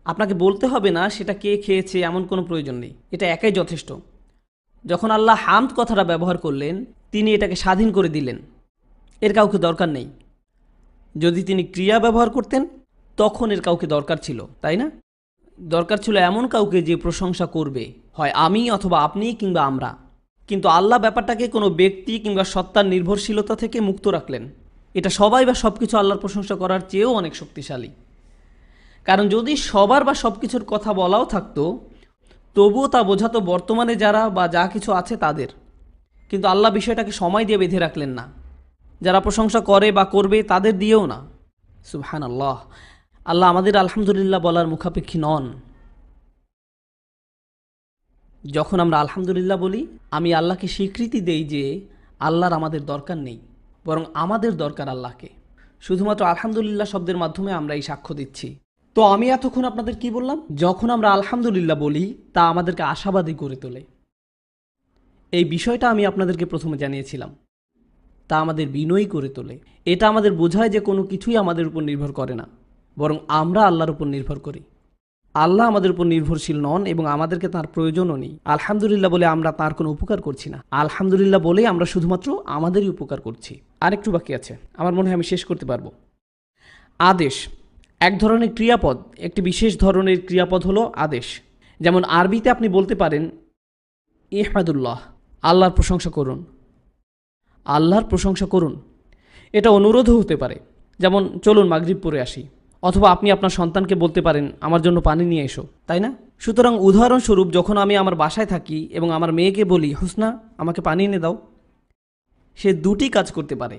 আপনাকে বলতে হবে না সেটা কে খেয়েছে, এমন কোনো প্রয়োজন নেই। এটা একাই যথেষ্ট। যখন আল্লাহ হামদ কথাটা ব্যবহার করলেন, তিনি এটাকে স্বাধীন করে দিলেন। এর কাউকে দরকার নেই। যদি তিনি ক্রিয়া ব্যবহার করতেন তখন এর কাউকে দরকার ছিল, তাই না? দরকার ছিল এমন কাউকে যে প্রশংসা করবে, হয় আমি অথবা আপনি কিংবা আমরা। কিন্তু আল্লাহ ব্যাপারটাকে কোনো ব্যক্তি কিংবা সত্তার নির্ভরশীলতা থেকে মুক্ত রাখলেন। এটা সবাই বা সব কিছু আল্লাহর প্রশংসা করার চেয়েও অনেক শক্তিশালী। কারণ যদি সবার বা সব কিছুর কথা বলাও থাকতো, তবুও তা বোঝাতো বর্তমানে যারা বা যা কিছু আছে তাদের। কিন্তু আল্লাহ বিষয়টাকে সময় দিয়ে বেঁধে রাখলেন না। যারা প্রশংসা করে বা করবে তাদের দিয়েও না। সুবহানাল্লাহ। আল্লাহ আমাদের আলহামদুলিল্লাহ বলার মুখাপেক্ষী নন। যখন আমরা আলহামদুলিল্লাহ বলি, আমি আল্লাহকে স্বীকৃতি দেই যে আল্লাহর আমাদের দরকার নেই, বরং আমাদের দরকার আল্লাহকে। শুধুমাত্র আলহামদুলিল্লাহ শব্দের মাধ্যমে আমরা এই সাক্ষ্য দিচ্ছি। তো আমি এতক্ষণ আপনাদের কি বললাম? যখন আমরা আলহামদুলিল্লাহ বলি তা আমাদেরকে আশাবাদী করে তোলে। এই বিষয়টা আমি আপনাদেরকে প্রথমে জানিয়েছিলাম। তা আমাদের বিনয়ী করে তোলে। এটা আমাদের বোঝায় যে কোনো কিছুই আমাদের উপর নির্ভর করে না, বরং আমরা আল্লাহর উপর নির্ভর করি। আল্লাহ আমাদের উপর নির্ভরশীল নন এবং আমাদেরকে তার প্রয়োজনও নেই। আলহামদুলিল্লাহ বলে আমরা তার কোনো উপকার করছি না। আলহামদুলিল্লাহ বলে আমরা শুধুমাত্র আমাদেরই উপকার করছি। আরেকটু বাকি আছে, আমার মনে হয় আমি শেষ করতে পারবো। আদেশ এক ধরনের ক্রিয়াপদ। একটি বিশেষ ধরনের ক্রিয়াপদ হলো আদেশ। যেমন আরবিতে আপনি বলতে পারেন ইহমাদুল্লাহ, আল্লাহর প্রশংসা করুন। আল্লাহর প্রশংসা করুন। এটা অনুরোধও হতে পারে, যেমন চলুন মাগরিব পড়ে আসি। অথবা আপনি আপনার সন্তানকে বলতে পারেন আমার জন্য পানি নিয়ে এসো, তাই না? সুতরাং উদাহরণস্বরূপ, যখন আমি আমার বাসায় থাকি এবং আমার মেয়েকে বলি হুসনা আমাকে পানি এনে দাও, সে দুটি কাজ করতে পারে।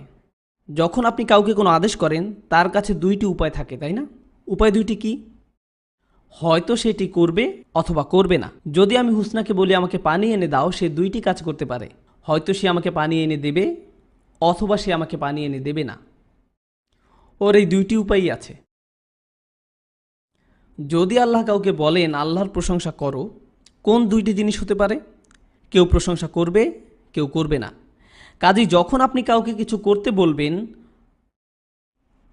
যখন আপনি কাউকে কোনো আদেশ করেন তার কাছে দুইটি উপায় থাকে, তাই না? উপায় দুইটি কি? হয়তো সেটি করবে অথবা করবে না। যদি আমি হুসনাকে বলি আমাকে পানি এনে দাও, সে দুইটি কাজ করতে পারে। হয়তো সে আমাকে পানি এনে দেবে অথবা সে আমাকে পানি এনে দেবে না। ওর এই দুইটি উপায়ই আছে। যদি আল্লাহ কাউকে বলেন আল্লাহর প্রশংসা করো, কোন দুইটি জিনিস হতে পারে? কেউ প্রশংসা করবে, কেউ করবে না। কাজেই যখন আপনি কাউকে কিছু করতে বলবেন,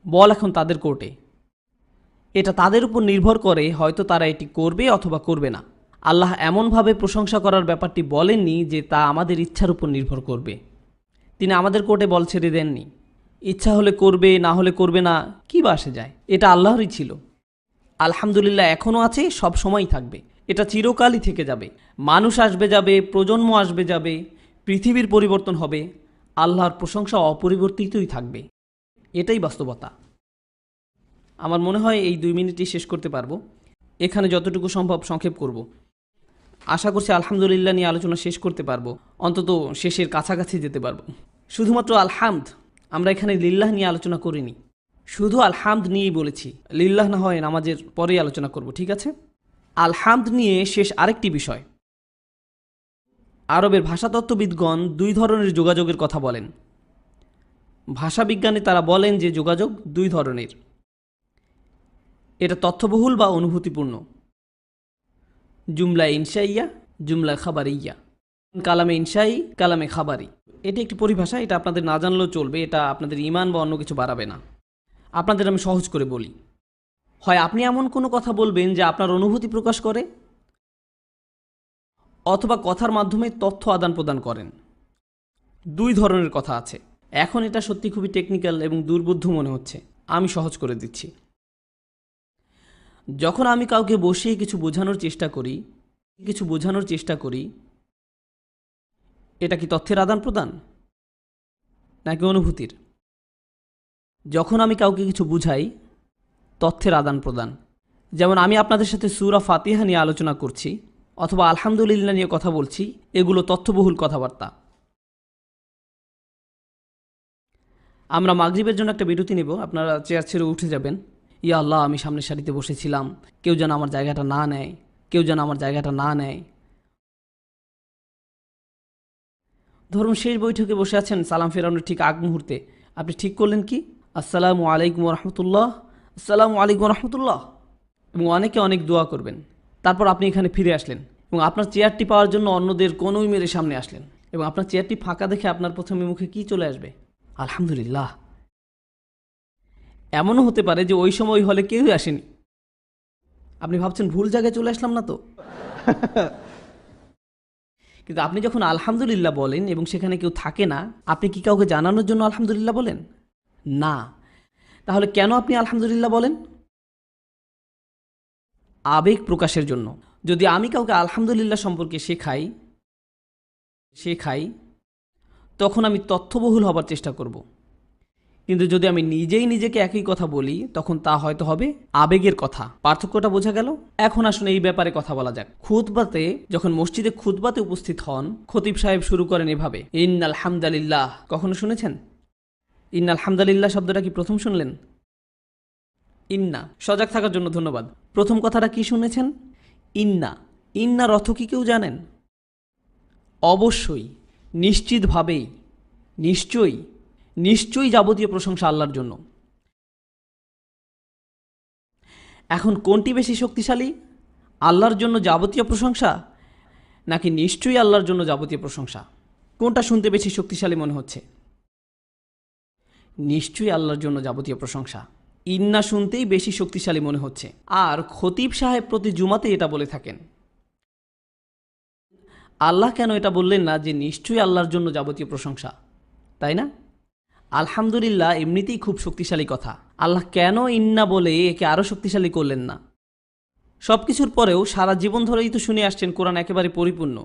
বল এখন তাদের কোর্টে। এটা তাদের উপর নির্ভর করে, হয়তো তারা এটি করবে অথবা করবে না। আল্লাহ এমনভাবে প্রশংসা করার ব্যাপারটি বলেননি যে তা আমাদের ইচ্ছার উপর নির্ভর করবে। তিনি আমাদের কোর্টে বল ছেড়ে দেননি। ইচ্ছা হলে করবে, না হলে করবে না, কী বা আসে যায়? এটা আল্লাহরই ছিল। আলহামদুলিল্লাহ এখনও আছে, সব সময়ই থাকবে। এটা চিরকালই থেকে যাবে। মানুষ আসবে যাবে, প্রজন্ম আসবে যাবে, পৃথিবীর পরিবর্তন হবে, আল্লাহর প্রশংসা অপরিবর্তিতই থাকবে। এটাই বাস্তবতা। আমার মনে হয় এই 2 মিনিটই শেষ করতে পারবো। এখানে যতটুকু সম্ভব সংক্ষেপ করব। আশা করছি আলহামদুলিল্লাহ নিয়ে আলোচনা শেষ করতে পারবো, অন্তত শেষের কাছাকাছি যেতে পারবো। শুধুমাত্র আলহামদ, আমরা এখানে লিল্লাহ নিয়ে আলোচনা করিনি। শুধু আলহামদ নিয়েই বলেছি। লিল্লাহ না হয় নামাজের পরেই আলোচনা করব, ঠিক আছে? আলহামদ নিয়ে শেষ আরেকটি বিষয়। আরবের ভাষাতত্ত্ববিদগণ 2 ধরনের যোগাযোগের কথা বলেন। ভাষাবিজ্ঞানে তারা বলেন যে যোগাযোগ 2 ধরনের। এটা তথ্যবহুল বা অনুভূতিপূর্ণ। জুমলা ইনশাইয়া, জুমলা খাবারিয়া, কালামে ইনশাই, কালামে খাবারি। এটি একটি পরিভাষা, এটা আপনাদের না জানলেও চলবে, এটা আপনাদের ঈমান বা অন্য কিছু বাড়াবে না। আপনাদের আমি সহজ করে বলি, হয় আপনি এমন কোনো কথা বলবেন যা আপনার অনুভূতি প্রকাশ করে, অথবা কথার মাধ্যমে তথ্য আদান প্রদান করেন। দুই ধরনের কথা আছে। এখন এটা সত্যি খুবই টেকনিক্যাল এবং দুর্বোধ্য মনে হচ্ছে, আমি সহজ করে দিচ্ছি। যখন আমি কাউকে বসিয়ে কিছু বোঝানোর চেষ্টা করি, এটা কি তথ্যের আদান প্রদান নাকি অনুভূতির? যখন আমি কাউকে কিছু বুঝাই, তথ্যের আদান প্রদান। যেমন আমি আপনাদের সাথে সূরা ফাতিহা নিয়ে আলোচনা করছি অথবা আলহামদুলিল্লাহ নিয়ে কথা বলছি, এগুলো তথ্যবহুল কথাবার্তা। আমরা মাগরিবের জন্য একটা বিরতি নেব, আপনারা চেয়ার ছেড়ে উঠে যাবেন। ইয়া আল্লাহ, আমি সামনের সারিতে বসেছিলাম, কেউ যেন আমার জায়গাটা না নেয়। ধরুন শেষ বৈঠকে বসে আছেন, সালাম ফেরানোর ঠিক আগ মুহূর্তে আপনি ঠিক করলেন কি, আসসালামু আলাইকুম রহমতুল্লাহ, আসসালামু আলাইকুম রহমতুল্লাহ, এবং অনেকে অনেক দোয়া করবেন। তারপর আপনি এখানে ফিরে আসলেন এবং আপনার চেয়ারটি পাওয়ার জন্য অন্যদের কোনোই মেরে সামনে আসলেন, এবং আপনার চেয়ারটি ফাঁকা দেখে আপনার প্রথমে মুখে কি চলে আসবে? আলহামদুলিল্লাহ। এমনও হতে পারে যে ওই সময় হলে কেউই আসেনি, আপনি ভাবছেন ভুল জায়গায় চলে আসলাম না তো? কিন্তু আপনি যখন আলহামদুলিল্লাহ বলেন এবং সেখানে কেউ থাকে না, আপনি কি কাউকে জানানোর জন্য আলহামদুলিল্লাহ বলেন? না। তাহলে কেন আপনি আলহামদুলিল্লাহ বলেন? আবেগ প্রকাশের জন্য। যদি আমি কাউকে আলহামদুলিল্লাহ সম্পর্কে শেখাই তখন আমি তথ্যবহুল হবার চেষ্টা করব। কিন্তু যদি আমি নিজেই নিজেকে একই কথা বলি, তখন তা হয়তো হবে আবেগের কথা। পার্থক্যটা বোঝা গেল? এখন আসুন এই ব্যাপারে কথা বলা যাক। যখন মসজিদে খুতবাতে উপস্থিত হন, খতিব সাহেব শুরু করেন এভাবে, ইন্নাল হামদালিল্লাহ। কখনো শুনেছেন? ইন্নাল হামদালিল্লাহ শব্দটা কি প্রথম শুনলেন? ইন্না, সজাগ থাকার জন্য ধন্যবাদ। প্রথম কথাটা কি শুনেছেন? ইন্না। ইন্নার অর্থ কি কেউ জানেন? অবশ্যই, নিশ্চিতভাবেই, নিশ্চয়ই যাবতীয় প্রশংসা আল্লাহর জন্য। এখন কোনটি বেশি শক্তিশালী, আল্লাহর জন্য যাবতীয় প্রশংসা নাকি নিশ্চয়ই আল্লাহর জন্য যাবতীয় প্রশংসা? কোনটা শুনতে বেশি শক্তিশালী মনে হচ্ছে? নিশ্চয়ই আল্লাহর জন্য যাবতীয় প্রশংসা। ইন্না শুনতেই বেশি শক্তিশালী মনে হচ্ছে। আর খতিব সাহেব প্রতি জুমাতে এটা বলে থাকেন। আল্লাহ কেন এটা বললেন না যে নিশ্চয়ই আল্লাহর জন্য যাবতীয় প্রশংসা, তাই না? আলহামদুলিল্লাহ এমনিতেই খুব শক্তিশালী কথা, আল্লাহ কেন ইন্না বলে একে আরও শক্তিশালী করলেন না? সব কিছুর পরেও সারা জীবন ধরেই তো শুনে আসছেন কোরআন একেবারে পরিপূর্ণ,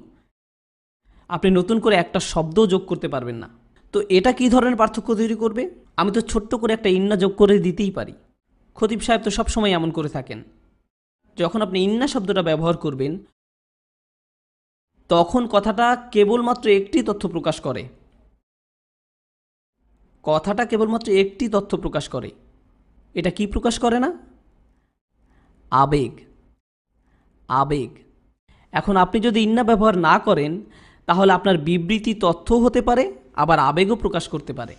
আপনি নতুন করে একটা শব্দও যোগ করতে পারবেন না। তো এটা কী ধরনের পার্থক্য তৈরি করবে? আমি তো ছোট্ট করে একটা ইন্না যোগ করে দিতেই পারি। খতিব সাহেব তো সবসময় এমন করে থাকেন। যখন আপনি ইন্না শব্দটা ব্যবহার করবেন, তখন কথাটা কেবলমাত্র একটি তথ্য প্রকাশ করে। এটা কি প্রকাশ করে না? আবেগ। এখন আপনি যদি ইন্না ব্যবহার না করেন, তাহলে আপনার বিবৃতি তথ্যও হতে পারে, আবার আবেগও প্রকাশ করতে পারে।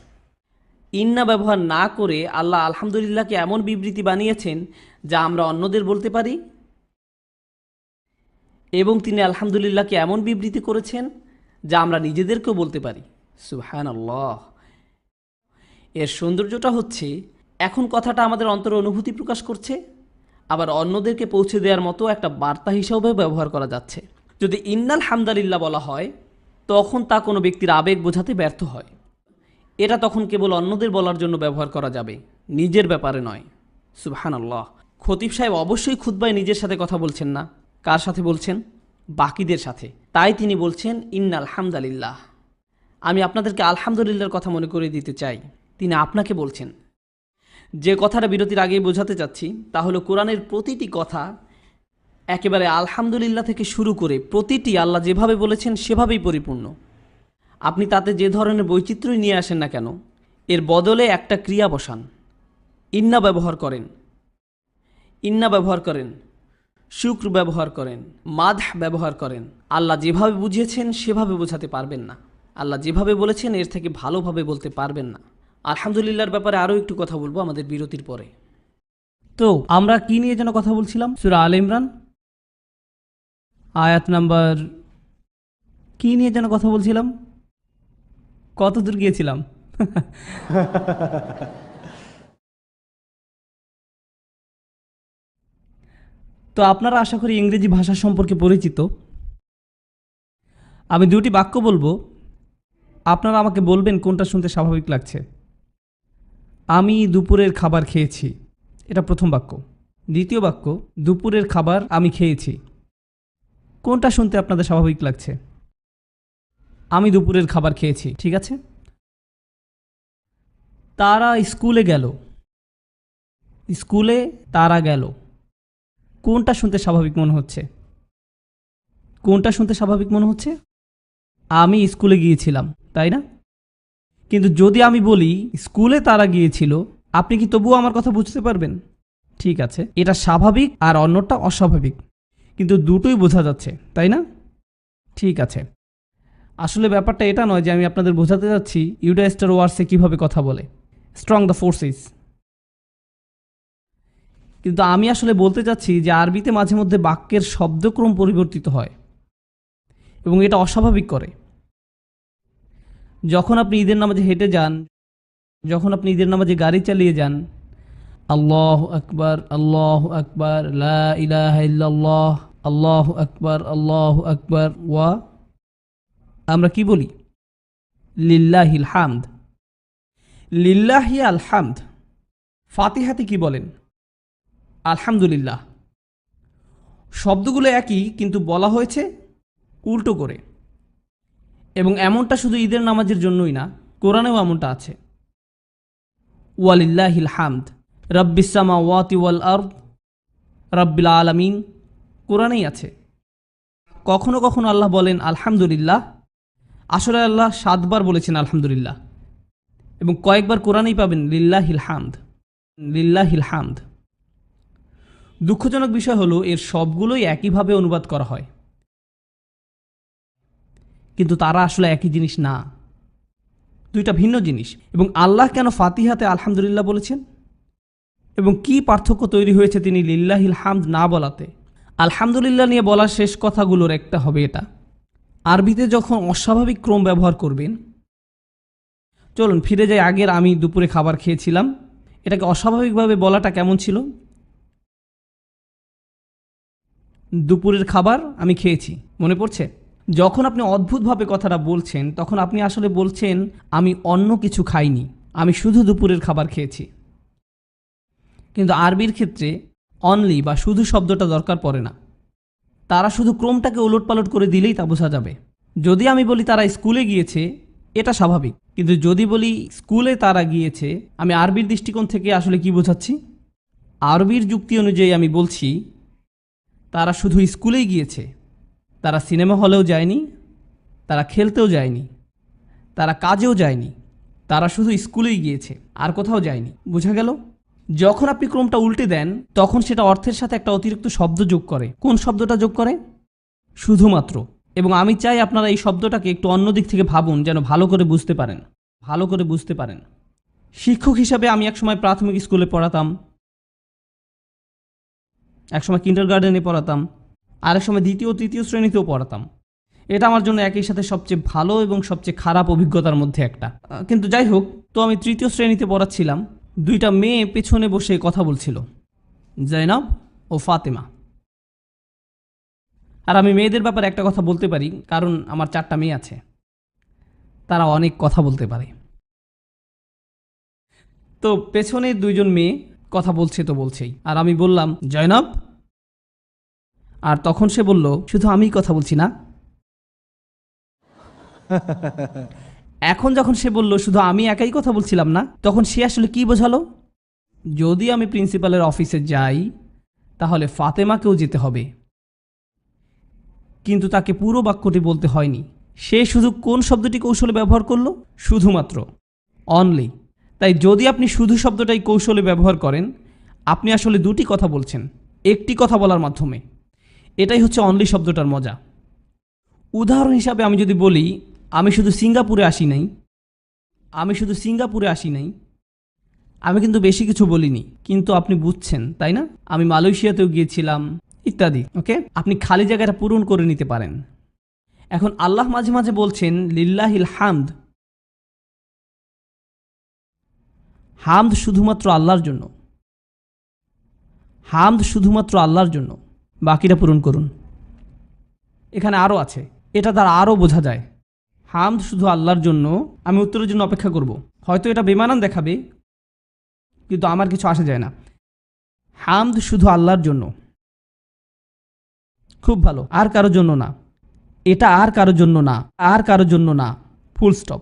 ইন্না ব্যবহার না করে আল্লাহ আলহামদুলিল্লাহকে এমন বিবৃতি বানিয়েছেন যা আমরা অন্যদের বলতে পারি, এবং তিনি আলহামদুলিল্লাহকে এমন বিবৃতি করেছেন যা আমরা নিজেদেরকেও বলতে পারি। সুবহানাল্লাহ। এর সৌন্দর্যটা হচ্ছে, এখন কথাটা আমাদের অন্তরে অনুভূতি প্রকাশ করছে, আবার অন্যদেরকে পৌঁছে দেওয়ার মতো একটা বার্তা হিসাবেও ব্যবহার করা যাচ্ছে। যদি ইন্নাল হামদালিল্লাহ বলা হয়, তখন তা কোনো ব্যক্তির আবেগ বোঝাতে ব্যর্থ হয়। এটা তখন কেবল অন্যদের বলার জন্য ব্যবহার করা যাবে, নিজের ব্যাপারে নয়। সুবহানাল্লাহ। খতিব সাহেব অবশ্যই খুতবায় নিজের সাথে কথা বলছেন না। কার সাথে বলছেন? বাকিদের সাথে। তাই তিনি বলছেন ইন্নাল হামদালিল্লাহ। আমি আপনাদেরকে আলহামদুলিল্লাহর কথা মনে করে দিতে চাই, তিনি আপনাকে বলছেন। যে কথাটা বিরতির আগেই বোঝাতে চাচ্ছি তা হলো, কোরআনের প্রতিটি কথা একেবারে আলহামদুলিল্লাহ থেকে শুরু করে প্রতিটি আল্লাহ যেভাবে বলেছেন সেভাবেই পরিপূর্ণ। আপনি তাতে যে ধরনের বৈচিত্র্যই নিয়ে আসেন না কেন, এর বদলে একটা ক্রিয়া বসান। ইন্না ব্যবহার করেন, শুক্র ব্যবহার করেন, মাদহ ব্যবহার করেন। আল্লাহ যেভাবে বুঝিয়েছেন সেভাবে বোঝাতে পারবেন না, আল্লাহ যেভাবে বলেছেন এর থেকে ভালোভাবে বলতে পারবেন না। আলহামদুলিল্লাহর ব্যাপারে আরও একটু কথা বলবো আমাদের বিরতির পরে। তো আমরা কি নিয়ে যেন কথা বলছিলাম? সূরা আলে ইমরান আয়াত নাম্বার কি নিয়ে যেন কথা বলছিলাম, কত দূর গিয়েছিলাম? তো আপনারা আশা করি ইংরেজি ভাষা সম্পর্কে পরিচিত। আমি দুটি বাক্য বলবো, আপনারা আমাকে বলবেন কোনটা শুনতে স্বাভাবিক লাগছে। আমি দুপুরের খাবার খেয়েছি, এটা প্রথম বাক্য। দ্বিতীয় বাক্য, দুপুরের খাবার আমি খেয়েছি। কোনটা শুনতে আপনাদের স্বাভাবিক লাগছে? আমি দুপুরের খাবার খেয়েছি, ঠিক আছে। তারা স্কুলে গেল, স্কুলে তারা গেল। কোনটা শুনতে স্বাভাবিক মনে হচ্ছে? কোনটা শুনতে স্বাভাবিক মনে হচ্ছে? আমি স্কুলে গিয়েছিলাম, তাই না? কিন্তু যদি আমি বলি স্কুলে তারা গিয়েছিল, আপনি কি তবুও আমার কথা বুঝতে পারবেন? ঠিক আছে, এটা স্বাভাবিক আর অন্যটা অস্বাভাবিক, কিন্তু দুটোই বোঝা যাচ্ছে, তাই না? ঠিক আছে, আসলে ব্যাপারটা এটা নয় যে আমি আপনাদের বোঝাতে যাচ্ছি ইউডাইস্টার ওয়ার্সে কীভাবে কথা বলে, স্ট্রং দ্য ফোর্সেস। কিন্তু আমি আসলে বলতে চাচ্ছি যে আরবিতে মাঝে মধ্যে বাক্যের শব্দক্রম পরিবর্তিত হয় এবং এটা অস্বাভাবিক করে। যখন আপনি ঈদের নামাজে হেঁটে যান, যখন আপনি ঈদের নামাজে গাড়ি চালিয়ে যান, আল্লাহু আকবার, লা ইলাহা ইল্লাল্লাহ, আল্লাহু আকবার, ওয়া আমরা কি বলি? লিল্লাহিল হামদ, লিল্লাহি আল হামদ। ফাতিহাতে কি বলেন? আলহামদুলিল্লাহ। শব্দগুলো একই, কিন্তু বলা হয়েছে উল্টো করে। এবং এমনটা শুধু ঈদের নামাজের জন্যই না, কোরআনেও এমনটা আছে। ওয়ালিল্লাহিল হামদ রব্বিস সামাওয়াতি ওয়াল আরদ রব্বিল আলামিন, কোরআনেই আছে। কখনো কখনো আল্লাহ বলেন আলহামদুলিল্লাহ, আসলে আল্লাহ 7 বার বলেছেন আলহামদুলিল্লাহ, এবং কয়েকবার কোরআনেই পাবেন লিল্লাহিল হামদ, লিল্লাহিল হামদ। দুঃখজনক বিষয় হলো এর সবগুলোই একইভাবে অনুবাদ করা হয়, কিন্তু তারা আসলে একই জিনিস না, দুইটা ভিন্ন জিনিস। এবং আল্লাহ কেন ফাতিহাতে আলহামদুলিল্লাহ বলেছেন এবং কি পার্থক্য তৈরি হয়েছে তিনি লিল্লাহিল হামদ না বলাতে? আলহামদুলিল্লাহ নিয়ে বলার শেষ কথাগুলোর একটা হবে এটা, আরবিতে যখন অস্বাভাবিক ক্রম ব্যবহার করবেন, চলুন ফিরে যাই আগের আমি দুপুরে খাবার খেয়েছিলাম, এটাকে অস্বাভাবিকভাবে বলাটা কেমন ছিল? দুপুরের খাবার আমি খেয়েছি, মনে পড়ছে? যখন আপনি অদ্ভুতভাবে কথাটা বলছেন তখন আপনি আসলে বলছেন আমি অন্য কিছু খাইনি, আমি শুধু দুপুরের খাবার খেয়েছি। কিন্তু আরবির ক্ষেত্রে অনলি বা শুধু শব্দটা দরকার পড়ে না, তারা শুধু ক্রমটাকে ওলটপালট করে দিলেই তা বোঝা যাবে। যদি আমি বলি তারা স্কুলে গিয়েছে, এটা স্বাভাবিক, কিন্তু যদি বলি স্কুলে তারা গিয়েছে, আমি আরবির দৃষ্টিকোণ থেকে আসলে কি বোঝাচ্ছি? আরবির যুক্তি অনুযায়ী আমি বলছি তারা শুধু স্কুলেই গিয়েছে, তারা সিনেমা হলেও যায়নি, তারা খেলতেও যায়নি, তারা কাজেও যায়নি, তারা শুধু স্কুলেই গিয়েছে, আর কোথাও যায়নি। বোঝা গেল? যখন আপনি ক্রমটা উল্টে দেন তখন সেটা অর্থের সাথে একটা অতিরিক্ত শব্দ যোগ করে। কোন শব্দটা যোগ করে? শুধুমাত্র। এবং আমি চাই আপনারা এই শব্দটাকে একটু অন্য দিক থেকে ভাবুন, যেন ভালো করে বুঝতে পারেন, ভালো করে বুঝতে পারেন। শিক্ষক হিসাবে আমি একসময় প্রাথমিক স্কুলে পড়াতাম, একসময় কিন্ডারগার্টেনে পড়াতাম, আরেক সময় দ্বিতীয় তৃতীয় শ্রেণীতেও পড়াতাম। এটা আমার জন্য একই সাথে সবচেয়ে ভালো এবং সবচেয়ে খারাপ অভিজ্ঞতার মধ্যে একটা। কিন্তু যাই হোক, তো আমি তৃতীয় শ্রেণীতে পড়াচ্ছিলাম, দুইটা মেয়ে পেছনে বসে কথা বলছিল, জয়নব ও ফাতেমা। আর আমি মেয়েদের ব্যাপারে একটা কথা বলতে পারি, কারণ আমার 4টা মেয়ে আছে, তারা অনেক কথা বলতে পারে। তো পেছনে 2জন মেয়ে কথা বলছে তো বলছেই, আর আমি বললাম জয়নব, আর তখন সে বলল শুধু আমিই কথা বলছি না। এখন যখন সে বলল শুধু আমি একাই কথা বলছিলাম না, তখন সে আসলে কি বোঝালো? যদি আমি প্রিন্সিপালের অফিসে যাই তাহলে ফাতেমাকেও যেতে হবে, কিন্তু তাকে পুরো বাক্যটি বলতে হয়নি। সে শুধু কোন শব্দটি কৌশলে ব্যবহার করলো? শুধুমাত্র, অনলি। তাই যদি আপনি শুধু শব্দটাই কৌশলে ব্যবহার করেন, আপনি আসলে দুটি কথা বলছেন একটি কথা বলার মাধ্যমে। এটাই হচ্ছে অনলি শব্দটার মজা। উদাহরণ হিসাবে আমি যদি বলি আমি শুধু সিঙ্গাপুরে আসি নাই, আমি শুধু সিঙ্গাপুরে আসি নাই, আমি কিন্তু বেশি কিছু বলিনি, কিন্তু আপনি বুঝছেন তাই না? আমি মালয়েশিয়াতেও গিয়েছিলাম, ইত্যাদি। ওকে, আপনি খালি জায়গাটা পূরণ করে নিতে পারেন। এখন আল্লাহ মাঝে মাঝে বলছেন লিল্লাহিল হামদ, হামদ শুধুমাত্র আল্লাহর জন্য, হামদ শুধুমাত্র আল্লাহর জন্য, বাকিটা পূরণ করুন। এখানে আরও আছে, এটা দ্বারা আরও বোঝা যায় হামদ শুধু আল্লাহর জন্য। আমি উত্তরের জন্য অপেক্ষা করব, হয়তো এটা বেমানান দেখাবে, কিন্তু আমার কিছু আসে যায় না। হামদ শুধু আল্লাহর জন্য, খুব ভালো, আর কারোর জন্য না, এটা আর কারোর জন্য না, আর কারোর জন্য না, ফুল স্টপ।